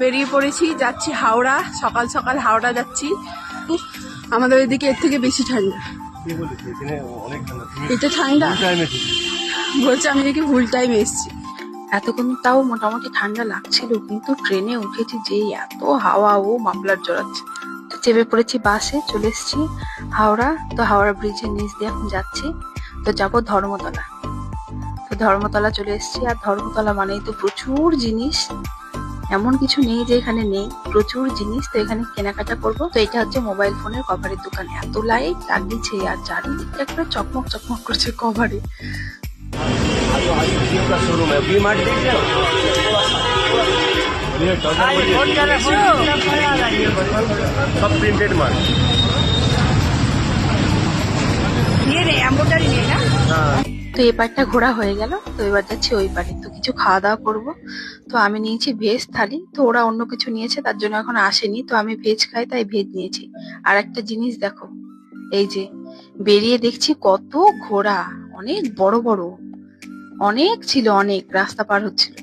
বেরিয়ে পড়েছি, যাচ্ছি হাওড়া। সকাল সকাল হাওড়া যাচ্ছি। আমাদের এদিকে এর থেকে বেশি ঠান্ডা। এটা ঠান্ডা বলছে, আমি নাকি ভুল টাইমে এসেছি। এতক্ষণ তাও মোটামুটি ঠান্ডা লাগছিল, কিন্তু ট্রেনে উঠেছি যেই এত হাওয়া, ও মাফলার জড়াচ্ছে। তো চেপে পড়েছি বাসে, চলে এসেছি হাওড়া। তো হাওড়া ব্রিজের নিচ দিয়ে এখন যাচ্ছি। তো যাবো ধর্মতলা। তো ধর্মতলা চলে এসেছি। আর ধর্মতলা মানেই তো প্রচুর জিনিস, এমন কিছু নেই যে এখানে নেই, প্রচুর জিনিস। তো এখানে কেনাকাটা করবো। তো এটা হচ্ছে মোবাইল ফোনের কভারের দোকান। এত লাইট লাগিয়েছে আর চারিদিকটা একটা চকমক চকমক করছে কভারে। शोरूम है वी मार्ट देख रहे हो सब प्रिंटेड माल ये रे एम्ब्रॉयडरी नहीं ना। हाँ তো এই পারটা ঘোরা হয়ে গেল। তো এবার যাচ্ছি ওই পারে। তো কিছু খাওয়া দাওয়া করবো। তো আমি নিয়েছি ভেজ থালি। তো ওরা অন্য কিছু নিয়েছে, তার জন্য এখন আসেনি। তো আমি ভেজ খাই, তাই ভেজ নিয়েছি। আর একটা জিনিস দেখো, এই যে বেরিয়ে দেখছি কত ঘোড়া, অনেক বড় বড়, অনেক ছিল, অনেক রাস্তা পার হচ্ছিল।